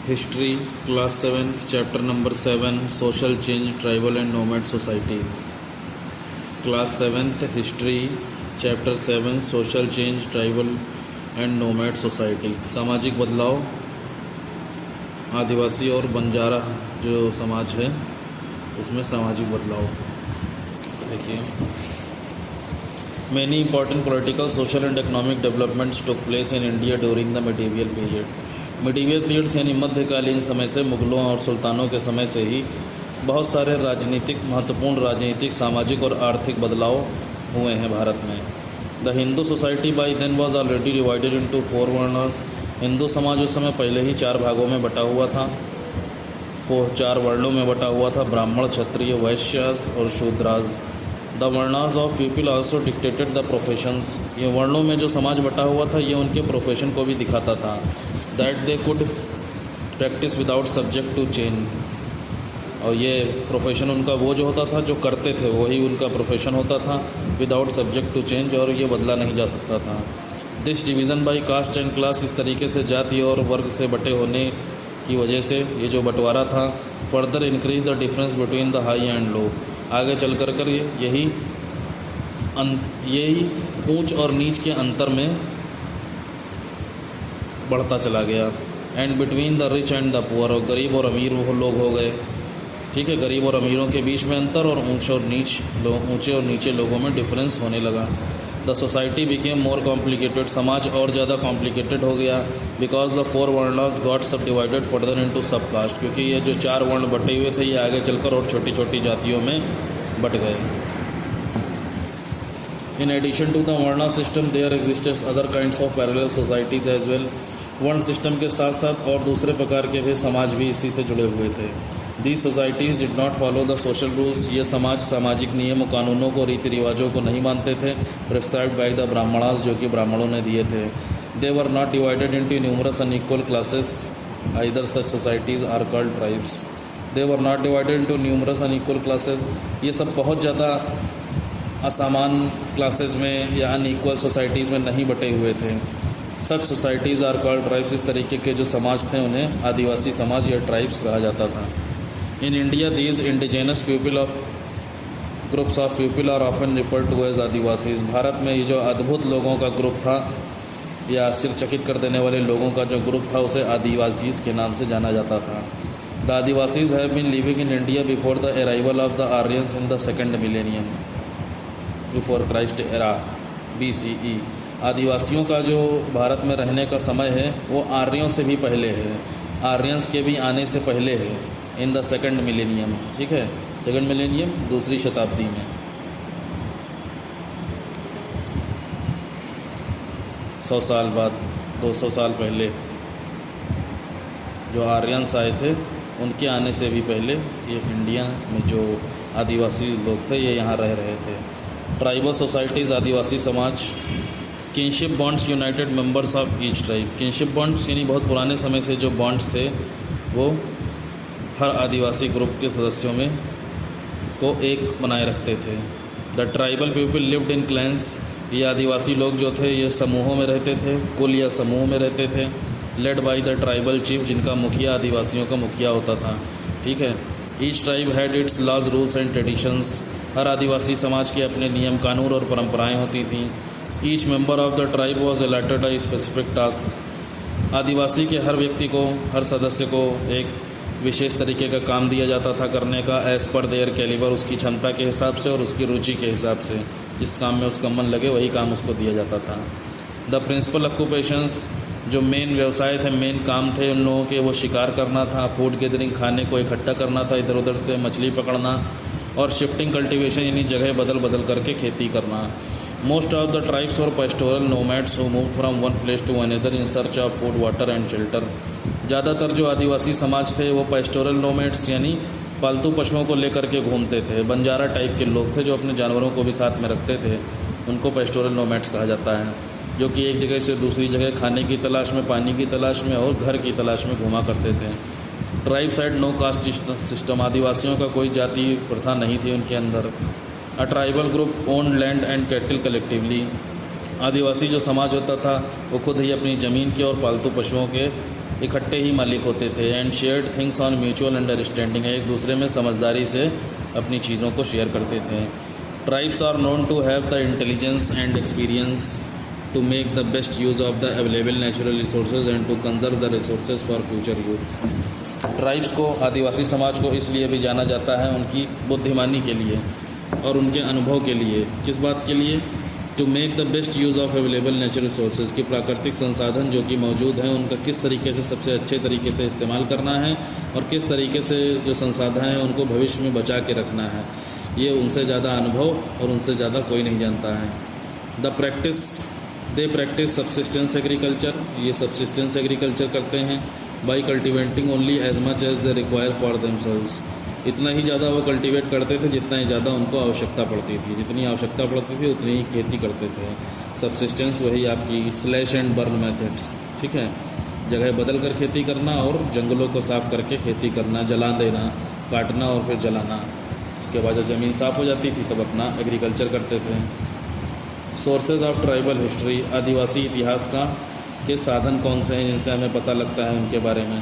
History class 7th chapter number 7 social change tribal and nomad societies. Class 7th history chapter 7 social change tribal and nomad society. सामाजिक बदलाव, आदिवासी और बंजारा जो समाज है उसमें सामाजिक बदलाव। देखिए, many important political, social and economic developments took place in India during the medieval period. Medieval period यानी मध्यकालीन समय से मुगलों और सुल्तानों के समय से ही बहुत सारे महत्वपूर्ण राजनीतिक, सामाजिक और आर्थिक बदलाव हुए हैं भारत में। The Hindu society by then was already divided into 4 varnas. Hindu समाज उस समय पहले ही 4 भागों में बटा हुआ था, 4 वर्णों में बटा हुआ था: ब्राह्मण, क्षत्रिय, वैश्यास और Shudras. The varnas of people also dictated the professions. ये वर्णों में जो समाज बटा हुआ था ये उनके प्रोफेशन को भी दिखाता था। That they could practise without subject to change. और ये प्रोफेशन उनका वो जो होता था जो करते थे वही उनका प्रोफेशन होता था, विदाउट सब्जेक्ट टू चेंज, और ये बदला नहीं जा सकता था। This division by caste and class, इस तरीके से जाति और वर्ग से बटे होने की वजह से ये जो बंटवारा था, further increase the difference between the high and low. आगे चल कर यही ऊंच और नीच के अंतर में बढ़ता चला गया। And between the rich and the poor, और गरीब और अमीर वो लोग हो गए। ठीक है, गरीब और अमीरों के बीच में अंतर, और ऊंचे और नीचे लोगों में डिफरेंस होने लगा। The society became more complicated, समाज और ज़्यादा कॉम्प्लिकेटेड हो गया। Because the 4 varnas got sub divided further into sub caste, क्योंकि ये जो 4 वर्ण बटे हुए थे ये आगे चलकर और छोटी छोटी जातियों में बट गए। In addition to the varna system there existed other kinds of parallel societies as well. Varna system के साथ साथ और दूसरे प्रकार के भी समाज भी इसी से जुड़े हुए थे। These societies did not follow the social rules, ये समाज सामाजिक नियमों, कानूनों को, रीति रिवाजों को नहीं मानते थे, प्रिस्क्राइब्ड बाय द ब्राह्मणास, जो कि ब्राह्मणों ने दिए थे। They were not divided into numerous unequal classes, either such societies are called tribes. They were not divided into numerous unequal classes, ये सब बहुत ज़्यादा असमान क्लासेस में या अनइक्वल सोसाइटीज़ में नहीं बटे हुए थे। सच सोसाइटीज़ आर कॉल्ड ट्राइब्स, इस तरीके के जो समाज थे उन्हें आदिवासी समाज या ट्राइब्स कहा जाता था। In India these indigenous people of groups of people are often referred to as adivasis. Bharat में ये जो अद्भुत लोगों का ग्रुप था या आश्चर्यचकित कर देने वाले लोगों का जो ग्रुप था उसे आदिवासीज के नाम से जाना जाता था। The adivasis have been living in India before the arrival of the Aryans in the 2nd millennium before Christ era BCE। आदिवासियों का जो भारत में रहने का समय है वो आर्यों से भी पहले है, आर्यंस के भी आने से पहले है, इन द 2nd मिलेनियम। ठीक है, 2nd मिलेनियम 2री शताब्दी में, 100 साल बाद, 200 साल पहले जो आर्यंस आए थे उनके आने से भी पहले ये इंडिया में जो आदिवासी लोग थे ये यहाँ रह रहे थे। ट्राइबल सोसाइटीज़, आदिवासी समाज। Kinship bonds United members of each tribe. Kinship bonds यानी बहुत पुराने समय से जो बॉन्ड्स थे वो हर आदिवासी ग्रुप के सदस्यों में को एक बनाए रखते थे। The tribal people lived in clans, ये आदिवासी लोग जो थे ये समूहों में रहते थे, कुल या समूह में रहते थे। Led by the tribal chief, जिनका मुखिया आदिवासियों का मुखिया होता था। ठीक है, each tribe had its laws, rules and traditions. हर आदिवासी समाज के अपने नियम, कानून और परंपराएं होती थीं। Each member of the tribe was allotted a specific task. आदिवासी के हर व्यक्ति को, हर सदस्य को एक विशेष तरीके का काम दिया जाता था करने का, एज़ पर देयर कैलिबर, उसकी क्षमता के हिसाब से और उसकी रुचि के हिसाब से। जिस काम में उसका मन लगे वही काम उसको दिया जाता था। द प्रिंसिपल ऑक्यूपेशंस, जो मेन व्यवसाय थे, मेन काम थे उन लोगों के, वो शिकार करना था, फूड गैदरिंग, खाने को इकट्ठा करना था इधर उधर से, मछली पकड़ना, और शिफ्टिंग कल्टिवेशन यानी जगह बदल बदल करके खेती करना। Most of the tribes were pastoral nomads who move from one place to another in search of food, water and shelter. ज़्यादातर जो आदिवासी समाज थे वो पेस्टोरल नोमैड्स यानी पालतू पशुओं को लेकर के घूमते थे। बंजारा टाइप के लोग थे जो अपने जानवरों को भी साथ में रखते थे, उनको पेस्टोरल नोमैड्स कहा जाता है, जो कि एक जगह से दूसरी जगह खाने की तलाश में, पानी की तलाश में और घर की तलाश में घूमा करते थे। Tribes had no caste system, आदिवासियों का कोई जाति प्रथा नहीं थी उनके अंदर। A tribal group owned land and cattle collectively, आदिवासी जो समाज होता था वो खुद ही अपनी ज़मीन के और पालतू पशुओं के इकट्ठे ही मालिक होते थे। And shared things on mutual understanding, एक दूसरे में समझदारी से अपनी चीज़ों को शेयर करते थे। Tribes are known to have the intelligence and experience to make the best use of the available natural resources and to conserve the resources for future use. Tribes को, आदिवासी समाज को इसलिए भी जाना जाता है उनकी बुद्धिमानी के लिए और उनके अनुभव के लिए। किस बात के लिए? To make the best use of available natural resources, की प्राकृतिक संसाधन जो कि मौजूद हैं उनका किस तरीके से सबसे अच्छे तरीके से इस्तेमाल करना है और किस तरीके से जो संसाधन हैं उनको भविष्य में बचा के रखना है। ये उनसे ज़्यादा अनुभव और उनसे ज़्यादा कोई नहीं जानता है। दे प्रैक्टिस सब्सिस्टेंस एग्रीकल्चर, ये सब्सिस्टेंस एग्रीकल्चर करते हैं। By cultivating only as much as they require for themselves, इतना ही ज़्यादा वो कल्टीवेट करते थे जितना ही ज़्यादा उनको आवश्यकता पड़ती थी। जितनी आवश्यकता पड़ती थी उतनी ही खेती करते थे। सब्सिस्टेंस वही आपकी स्लैश एंड बर्न मेथड्स, ठीक है, जगह बदल कर खेती करना और जंगलों को साफ़ करके खेती करना, जला देना, काटना और फिर जलाना। उसके बाद जब ज़मीन साफ़ हो जाती थी तब अपना एग्रीकल्चर करते थे। सोर्सेज ऑफ ट्राइबल हिस्ट्री, आदिवासी इतिहास का के साधन कौन से हैं जिनसे हमें पता लगता है उनके बारे में?